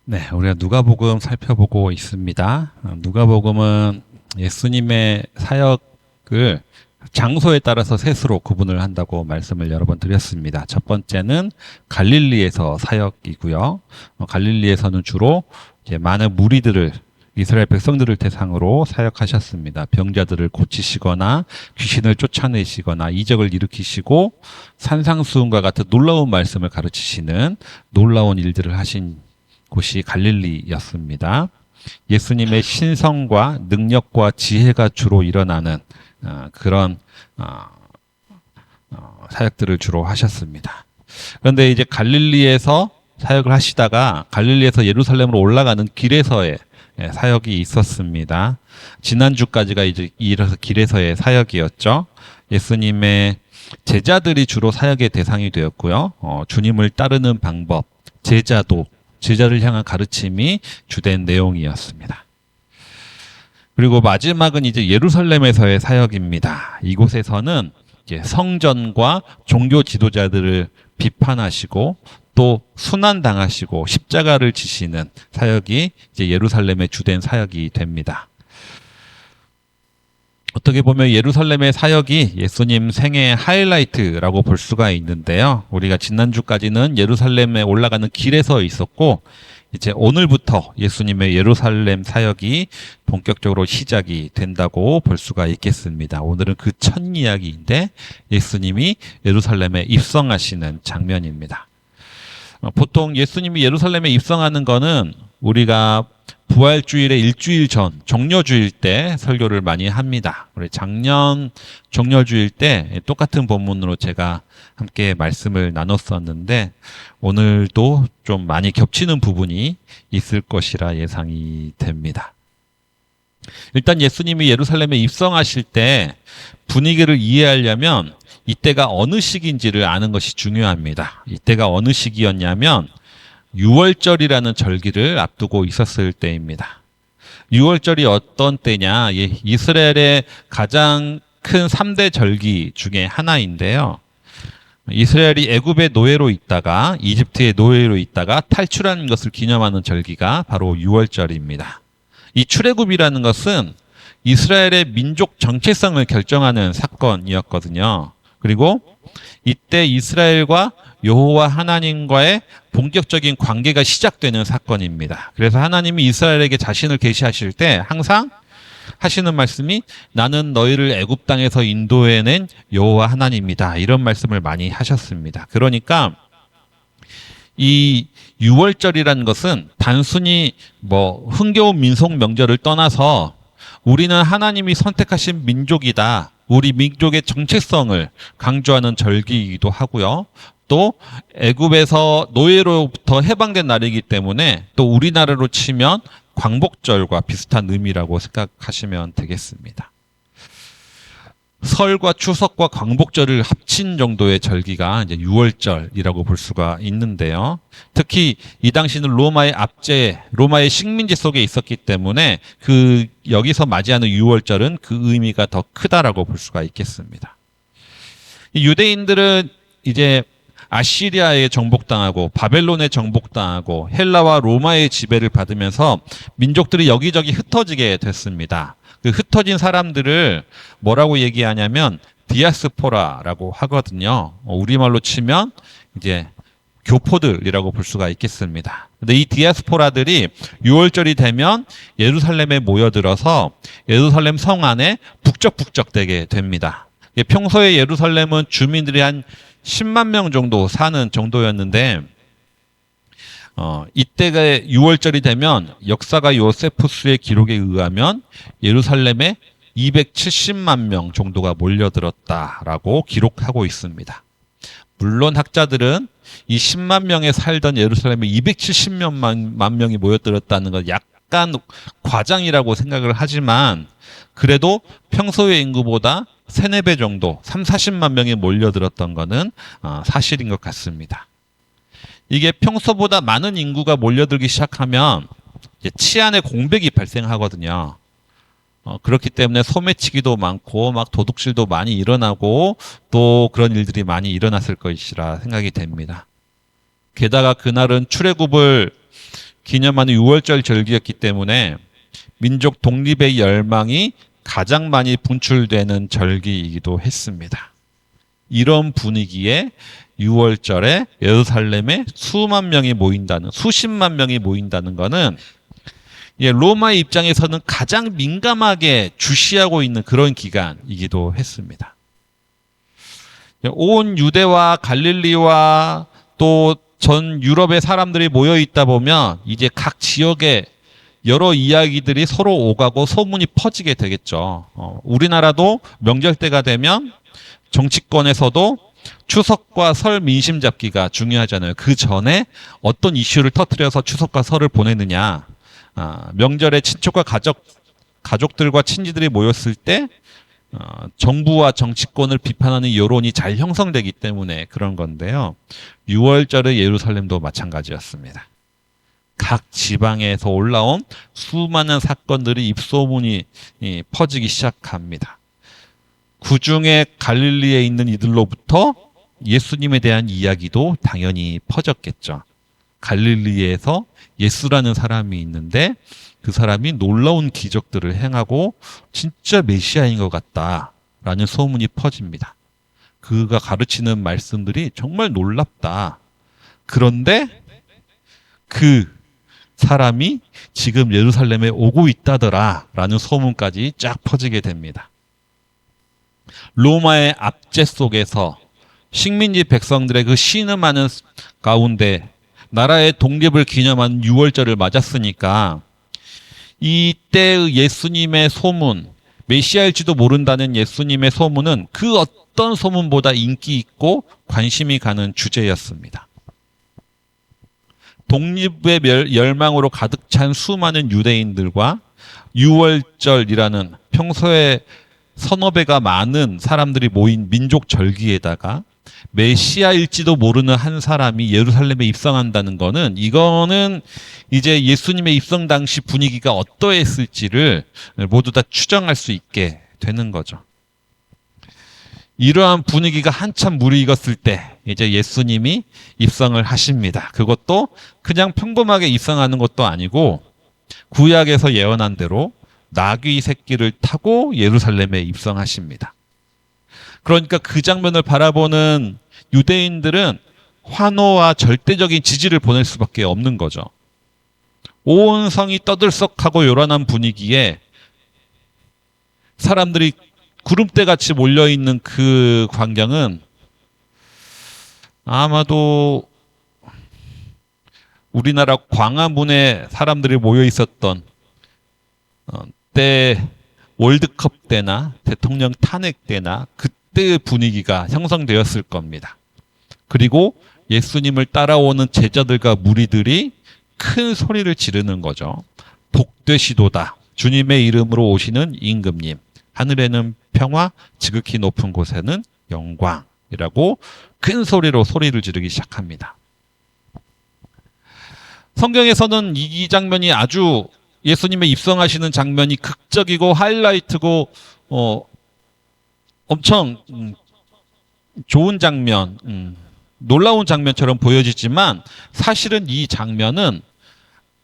네, 우리가 누가복음 살펴보고 있습니다. 누가복음은 예수님의 사역을 장소에 따라서 셋으로 구분을 한다고 말씀을 여러 번 드렸습니다. 첫 번째는 갈릴리에서 사역이고요. 갈릴리에서는 주로 이제 많은 무리들을 이스라엘 백성들을 대상으로 사역하셨습니다. 병자들을 고치시거나 귀신을 쫓아내시거나 이적을 일으키시고 산상수훈과 같은 놀라운 말씀을 가르치시는 놀라운 일들을 하신 곳이 갈릴리였습니다. 예수님의 신성과 능력과 지혜가 주로 일어나는 그런 사역들을 주로 하셨습니다. 그런데 이제 갈릴리에서 사역을 하시다가 갈릴리에서 예루살렘으로 올라가는 길에서의 사역이 있었습니다. 지난주까지가 이제 길에서의 사역이었죠. 예수님의 제자들이 주로 사역의 대상이 되었고요. 주님을 따르는 방법, 제자를 향한 가르침이 주된 내용이었습니다. 그리고 마지막은 이제 예루살렘에서의 사역입니다. 이곳에서는 이제 성전과 종교 지도자들을 비판하시고 또 순환당하시고 십자가를 지시는 사역이 이제 예루살렘의 주된 사역이 됩니다. 어떻게 보면 예루살렘의 사역이 예수님 생애의 하이라이트라고 볼 수가 있는데요. 우리가 지난주까지는 예루살렘에 올라가는 길에서 있었고 이제 오늘부터 예수님의 예루살렘 사역이 본격적으로 시작이 된다고 볼 수가 있겠습니다. 오늘은 그 첫 이야기인데 예수님이 예루살렘에 입성하시는 장면입니다. 보통 예수님이 예루살렘에 입성하는 거는 우리가 부활주일의 일주일 전 정려주일 때 설교를 많이 합니다. 우리 작년 정려주일 때 똑같은 본문으로 제가 함께 말씀을 나눴었는데 오늘도 좀 많이 겹치는 부분이 있을 것이라 예상이 됩니다. 일단 예수님이 예루살렘에 입성하실 때 분위기를 이해하려면 이때가 어느 시기인지를 아는 것이 중요합니다. 이때가 어느 시기였냐면 6월절이라는 절기를 앞두고 있었을 때입니다. 6월절이 어떤 때냐? 이스라엘의 가장 큰 3대 절기 중에 하나인데요. 이스라엘이 애굽의 노예로 있다가 이집트의 노예로 있다가 탈출한 것을 기념하는 절기가 바로 6월절입니다. 이 출애굽이라는 것은 이스라엘의 민족 정체성을 결정하는 사건이었거든요. 그리고 이때 이스라엘과 여호와 하나님과의 본격적인 관계가 시작되는 사건입니다. 그래서 하나님이 이스라엘에게 자신을 계시하실 때 항상 하시는 말씀이 나는 너희를 애굽 땅에서 인도해낸 여호와 하나님이다. 이런 말씀을 많이 하셨습니다. 그러니까 이 6월절이라는 것은 단순히 흥겨운 민속 명절을 떠나서 우리는 하나님이 선택하신 민족이다. 우리 민족의 정체성을 강조하는 절기이기도 하고요. 또 애굽에서 노예로부터 해방된 날이기 때문에 또 우리나라로 치면 광복절과 비슷한 의미라고 생각하시면 되겠습니다. 설과 추석과 광복절을 합친 정도의 절기가 이제 6월절이라고 볼 수가 있는데요. 특히 이 당시는 로마의 식민지 속에 있었기 때문에 여기서 맞이하는 6월절은 그 의미가 더 크다라고 볼 수가 있겠습니다. 이 유대인들은 이제 아시리아에 정복당하고 바벨론에 정복당하고 헬라와 로마의 지배를 받으면서 민족들이 여기저기 흩어지게 됐습니다. 그 흩어진 사람들을 뭐라고 얘기하냐면 디아스포라라고 하거든요. 우리말로 치면 이제 교포들이라고 볼 수가 있겠습니다. 근데 이 디아스포라들이 6월절이 되면 예루살렘에 모여들어서 예루살렘 성 안에 북적북적되게 됩니다. 평소에 예루살렘은 주민들이 한 10만 명 정도 사는 정도였는데 이때가 6월절이 되면 역사가 요세푸스의 기록에 의하면 예루살렘에 270만 명 정도가 몰려들었다라고 기록하고 있습니다. 물론 학자들은 이 10만 명에 살던 예루살렘에 270만 명이 모여들었다는 건 약간 과장이라고 생각을 하지만 그래도 평소의 인구보다 3, 4배 정도 3, 40만 명이 몰려들었던 것은 사실인 것 같습니다. 이게 평소보다 많은 인구가 몰려들기 시작하면 이제 치안의 공백이 발생하거든요. 그렇기 때문에 소매치기도 많고 막 도둑질도 많이 일어나고 또 그런 일들이 많이 일어났을 것이라 생각이 됩니다. 게다가 그날은 출애굽을 기념하는 6월절 절기였기 때문에 민족 독립의 열망이 가장 많이 분출되는 절기이기도 했습니다. 이런 분위기에 6월절에 예루살렘에 수만 명이 모인다는, 수십만 명이 모인다는 것은 로마의 입장에서는 가장 민감하게 주시하고 있는 그런 기간이기도 했습니다. 온 유대와 갈릴리와 또 전 유럽의 사람들이 모여 있다 보면 이제 각 지역에 여러 이야기들이 서로 오가고 소문이 퍼지게 되겠죠. 우리나라도 명절 때가 되면 정치권에서도 추석과 설 민심 잡기가 중요하잖아요. 그 전에 어떤 이슈를 터뜨려서 추석과 설을 보내느냐. 명절에 친척과 가족들과 친지들이 모였을 때 정부와 정치권을 비판하는 여론이 잘 형성되기 때문에 그런 건데요. 6월절의 예루살렘도 마찬가지였습니다. 각 지방에서 올라온 수많은 사건들이 입소문이 퍼지기 시작합니다. 그중에 갈릴리에 있는 이들로부터 예수님에 대한 이야기도 당연히 퍼졌겠죠. 갈릴리에서 예수라는 사람이 있는데 그 사람이 놀라운 기적들을 행하고 진짜 메시아인 것 같다라는 소문이 퍼집니다. 그가 가르치는 말씀들이 정말 놀랍다. 그런데 그 사람이 지금 예루살렘에 오고 있다더라라는 소문까지 쫙 퍼지게 됩니다. 로마의 압제 속에서 식민지 백성들의 그 신음하는 가운데 나라의 독립을 기념하는 6월절을 맞았으니까 이때의 예수님의 소문, 메시아일지도 모른다는 예수님의 소문은 그 어떤 소문보다 인기 있고 관심이 가는 주제였습니다. 독립의 열망으로 가득 찬 수많은 유대인들과 6월절이라는 평소에 서너 배가 많은 사람들이 모인 민족 절기에다가 메시아일지도 모르는 한 사람이 예루살렘에 입성한다는 거는 이거는 이제 예수님의 입성 당시 분위기가 어떠했을지를 모두 다 추정할 수 있게 되는 거죠. 이러한 분위기가 한참 무르익었을 때 이제 예수님이 입성을 하십니다. 그것도 그냥 평범하게 입성하는 것도 아니고 구약에서 예언한 대로 나귀 새끼를 타고 예루살렘에 입성하십니다. 그러니까 그 장면을 바라보는 유대인들은 환호와 절대적인 지지를 보낼 수밖에 없는 거죠. 온 성이 떠들썩하고 요란한 분위기에 사람들이 구름대같이 몰려있는 그 광경은 아마도 우리나라 광화문에 사람들이 모여 있었던 때 월드컵 때나 대통령 탄핵 때나 그때의 분위기가 형성되었을 겁니다. 그리고 예수님을 따라오는 제자들과 무리들이 큰 소리를 지르는 거죠. 복되시도다. 주님의 이름으로 오시는 임금님. 하늘에는 평화, 지극히 높은 곳에는 영광이라고 큰 소리로 소리를 지르기 시작합니다. 성경에서는 이 장면이 아주 예수님의 입성하시는 장면이 극적이고 하이라이트고 엄청 좋은 장면, 놀라운 장면처럼 보여지지만 사실은 이 장면은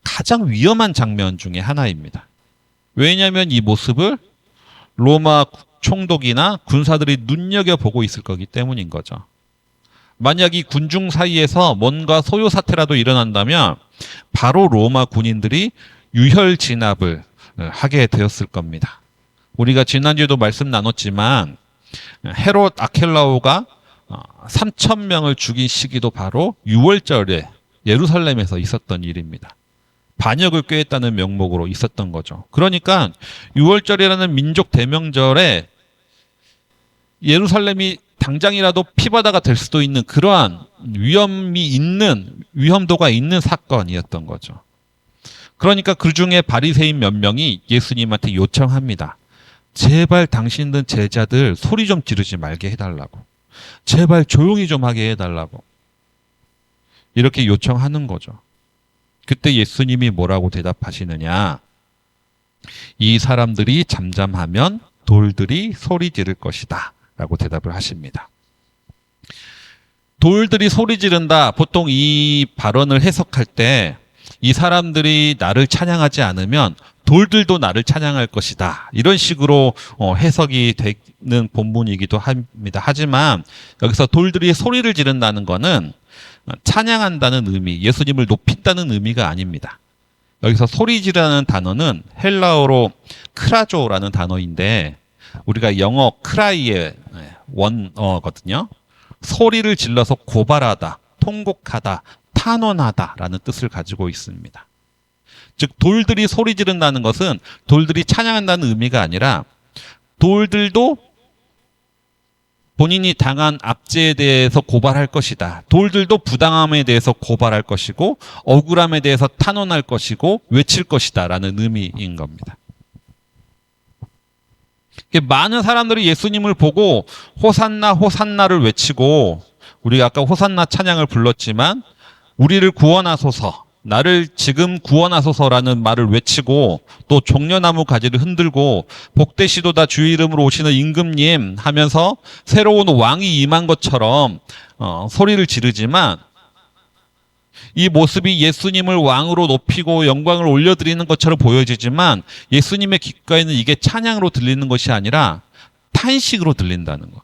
가장 위험한 장면 중에 하나입니다. 왜냐하면 이 모습을 로마 총독이나 군사들이 눈여겨보고 있을 거기 때문인 거죠. 만약 이 군중 사이에서 뭔가 소요 사태라도 일어난다면 바로 로마 군인들이 유혈 진압을 하게 되었을 겁니다. 우리가 지난주에도 말씀 나눴지만 헤롯 아켈라오가 3,000명을 죽인 시기도 바로 6월절에 예루살렘에서 있었던 일입니다. 반역을 꾀했다는 명목으로 있었던 거죠. 그러니까 6월절이라는 민족 대명절에 예루살렘이 당장이라도 피바다가 될 수도 있는 그러한 위험도가 있는 사건이었던 거죠. 그러니까 그 중에 바리새인 몇 명이 예수님한테 요청합니다. 제발 당신들 제자들 소리 좀 지르지 말게 해달라고. 제발 조용히 좀 하게 해달라고. 이렇게 요청하는 거죠. 그때 예수님이 뭐라고 대답하시느냐. 이 사람들이 잠잠하면 돌들이 소리 지를 것이다. 라고 대답을 하십니다. 돌들이 소리 지른다. 보통 이 발언을 해석할 때 이 사람들이 나를 찬양하지 않으면 돌들도 나를 찬양할 것이다. 이런 식으로 해석이 되는 본문이기도 합니다. 하지만 여기서 돌들이 소리를 지른다는 것은 찬양한다는 의미, 예수님을 높인다는 의미가 아닙니다. 여기서 소리 지르는 단어는 헬라어로 크라조라는 단어인데 우리가 영어 크라이의 원어거든요. 소리를 질러서 고발하다, 통곡하다, 탄원하다라는 뜻을 가지고 있습니다. 즉 돌들이 소리 지른다는 것은 돌들이 찬양한다는 의미가 아니라 돌들도 본인이 당한 압제에 대해서 고발할 것이다. 돌들도 부당함에 대해서 고발할 것이고 억울함에 대해서 탄원할 것이고 외칠 것이다 라는 의미인 겁니다. 많은 사람들이 예수님을 보고 호산나 호산나를 외치고 우리가 아까 호산나 찬양을 불렀지만 우리를 구원하소서, 나를 지금 구원하소서라는 말을 외치고 또 종려나무 가지를 흔들고 복되시도다 주의 이름으로 오시는 임금님 하면서 새로운 왕이 임한 것처럼 소리를 지르지만 이 모습이 예수님을 왕으로 높이고 영광을 올려드리는 것처럼 보여지지만 예수님의 귓가에는 이게 찬양으로 들리는 것이 아니라 탄식으로 들린다는 것.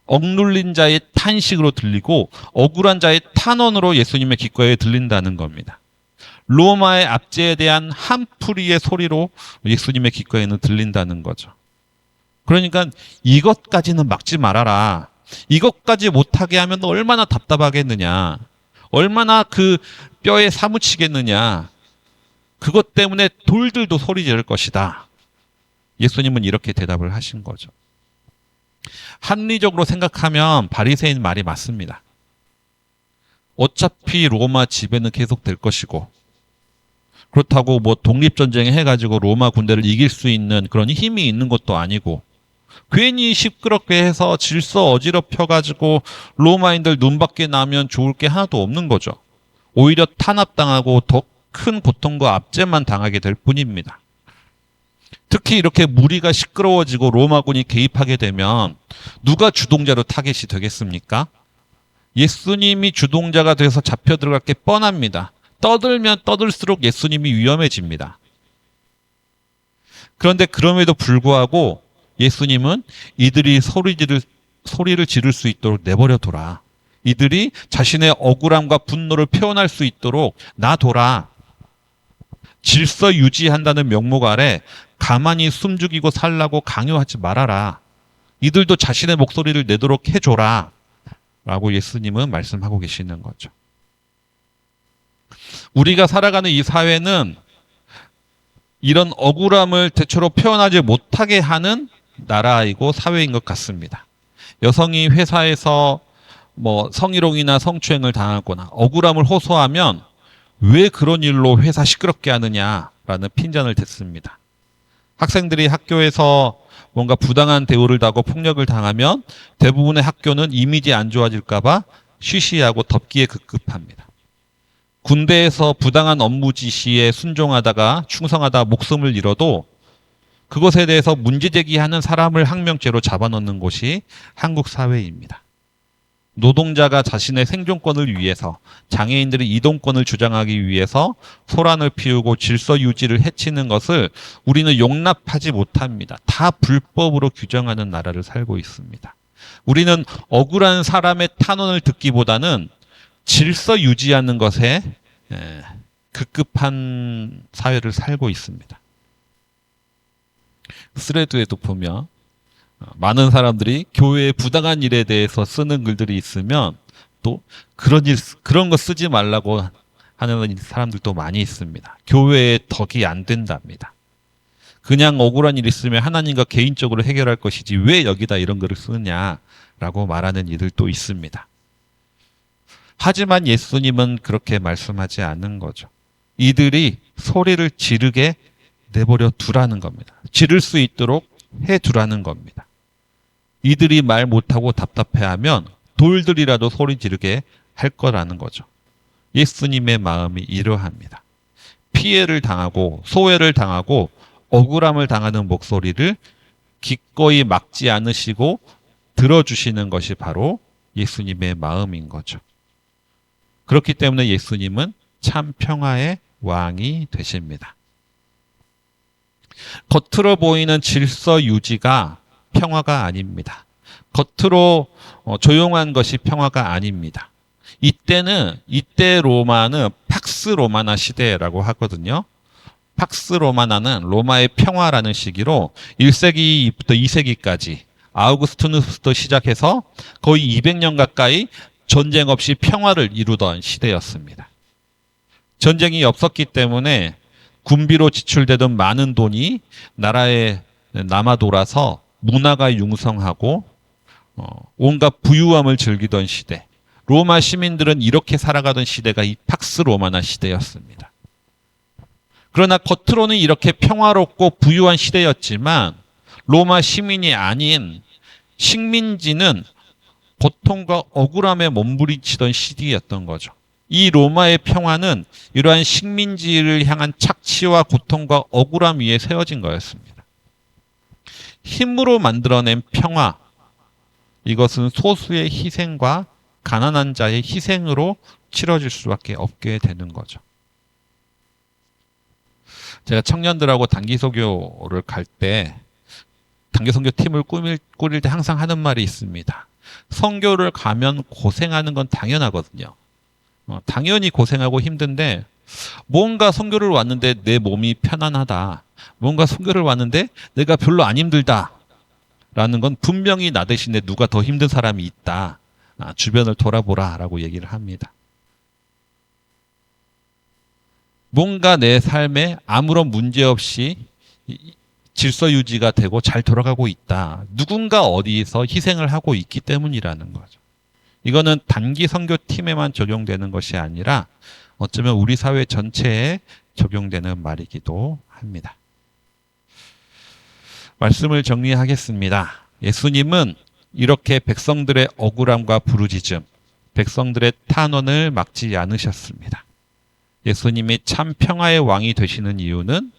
억눌린 자의 탄식으로 들리고 억울한 자의 탄원으로 예수님의 귓가에 들린다는 겁니다. 로마의 압제에 대한 한풀이의 소리로 예수님의 귓가에는 들린다는 거죠. 그러니까 이것까지는 막지 말아라. 이것까지 못하게 하면 얼마나 답답하겠느냐. 얼마나 그 뼈에 사무치겠느냐. 그것 때문에 돌들도 소리 지를 것이다. 예수님은 이렇게 대답을 하신 거죠. 합리적으로 생각하면 바리새인 말이 맞습니다. 어차피 로마 지배는 계속 될 것이고 그렇다고 뭐 독립전쟁 해가지고 로마 군대를 이길 수 있는 그런 힘이 있는 것도 아니고 괜히 시끄럽게 해서 질서 어지럽혀가지고 로마인들 눈밖에 나면 좋을 게 하나도 없는 거죠. 오히려 탄압당하고 더 큰 고통과 압제만 당하게 될 뿐입니다. 특히 이렇게 무리가 시끄러워지고 로마군이 개입하게 되면 누가 주동자로 타겟이 되겠습니까? 예수님이 주동자가 돼서 잡혀 들어갈 게 뻔합니다. 떠들면 떠들수록 예수님이 위험해집니다. 그런데 그럼에도 불구하고 예수님은 이들이 소리를 지를 수 있도록 내버려둬라. 이들이 자신의 억울함과 분노를 표현할 수 있도록 놔둬라. 질서 유지한다는 명목 아래 가만히 숨죽이고 살라고 강요하지 말아라. 이들도 자신의 목소리를 내도록 해줘라. 라고 예수님은 말씀하고 계시는 거죠. 우리가 살아가는 이 사회는 이런 억울함을 대체로 표현하지 못하게 하는 나라이고 사회인 것 같습니다. 여성이 회사에서 뭐 성희롱이나 성추행을 당하거나 억울함을 호소하면 왜 그런 일로 회사 시끄럽게 하느냐라는 핀잔을 댔습니다. 학생들이 학교에서 뭔가 부당한 대우를 당하고 폭력을 당하면 대부분의 학교는 이미지 안 좋아질까봐 쉬쉬하고 덮기에 급급합니다. 군대에서 부당한 업무 지시에 순종하다가 충성하다 목숨을 잃어도 그것에 대해서 문제 제기하는 사람을 항명죄로 잡아넣는 곳이 한국 사회입니다. 노동자가 자신의 생존권을 위해서 장애인들의 이동권을 주장하기 위해서 소란을 피우고 질서 유지를 해치는 것을 우리는 용납하지 못합니다. 다 불법으로 규정하는 나라를 살고 있습니다. 우리는 억울한 사람의 탄원을 듣기보다는 질서 유지하는 것에 급급한 사회를 살고 있습니다. 스레드에도 보면 많은 사람들이 교회의 부당한 일에 대해서 쓰는 글들이 있으면 또 그런 거 쓰지 말라고 하는 사람들도 많이 있습니다. 교회의 덕이 안 된답니다. 그냥 억울한 일 있으면 하나님과 개인적으로 해결할 것이지 왜 여기다 이런 글을 쓰느냐라고 말하는 이들도 있습니다. 하지만 예수님은 그렇게 말씀하지 않는 거죠. 이들이 소리를 지르게 내버려 두라는 겁니다. 지를 수 있도록 해 두라는 겁니다. 이들이 말 못하고 답답해하면 돌들이라도 소리 지르게 할 거라는 거죠. 예수님의 마음이 이러합니다. 피해를 당하고 소외를 당하고 억울함을 당하는 목소리를 기꺼이 막지 않으시고 들어주시는 것이 바로 예수님의 마음인 거죠. 그렇기 때문에 예수님은 참 평화의 왕이 되십니다. 겉으로 보이는 질서 유지가 평화가 아닙니다. 겉으로 조용한 것이 평화가 아닙니다. 이때 로마는 팍스 로마나 시대라고 하거든요. 팍스 로마나는 로마의 평화라는 시기로 1세기부터 2세기까지 아우구스투누스부터 시작해서 거의 200년 가까이 전쟁 없이 평화를 이루던 시대였습니다. 전쟁이 없었기 때문에 군비로 지출되던 많은 돈이 나라에 남아 돌아서 문화가 융성하고 온갖 부유함을 즐기던 시대. 로마 시민들은 이렇게 살아가던 시대가 이 팍스 로마나 시대였습니다. 그러나 겉으로는 이렇게 평화롭고 부유한 시대였지만 로마 시민이 아닌 식민지는 고통과 억울함에 몸부림치던 시기였던 거죠. 이 로마의 평화는 이러한 식민지를 향한 착취와 고통과 억울함 위에 세워진 거였습니다. 힘으로 만들어낸 평화, 이것은 소수의 희생과 가난한 자의 희생으로 치러질 수밖에 없게 되는 거죠. 제가 청년들하고 단기선교를 갈 때 단기선교 팀을 꾸릴 때 항상 하는 말이 있습니다. 선교를 가면 고생하는 건 당연하거든요. 당연히 고생하고 힘든데 뭔가 선교를 왔는데 내 몸이 편안하다. 뭔가 선교를 왔는데 내가 별로 안 힘들다. 라는 건 분명히 나 대신에 누가 더 힘든 사람이 있다. 주변을 돌아보라 라고 얘기를 합니다. 뭔가 내 삶에 아무런 문제 없이 질서 유지가 되고 잘 돌아가고 있다. 누군가 어디서 희생을 하고 있기 때문이라는 거죠. 이거는 단기 선교팀에만 적용되는 것이 아니라 어쩌면 우리 사회 전체에 적용되는 말이기도 합니다. 말씀을 정리하겠습니다. 예수님은 이렇게 백성들의 억울함과 부르짖음, 백성들의 탄원을 막지 않으셨습니다. 예수님이 참 평화의 왕이 되시는 이유는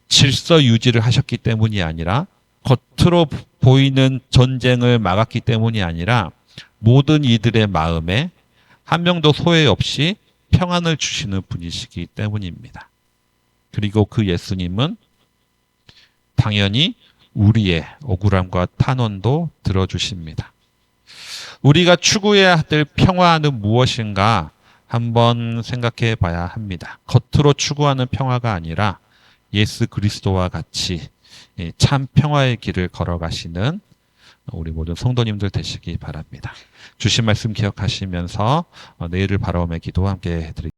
질서 유지를 하셨기 때문이 아니라 겉으로 보이는 전쟁을 막았기 때문이 아니라 모든 이들의 마음에 한 명도 소외 없이 평안을 주시는 분이시기 때문입니다. 그리고 그 예수님은 당연히 우리의 억울함과 탄원도 들어주십니다. 우리가 추구해야 될 평화는 무엇인가 한번 생각해 봐야 합니다. 겉으로 추구하는 평화가 아니라 예수 그리스도와 같이 참 평화의 길을 걸어가시는 우리 모든 성도님들 되시기 바랍니다. 주신 말씀 기억하시면서 내일을 바라오며 기도 함께 해드리겠습니다.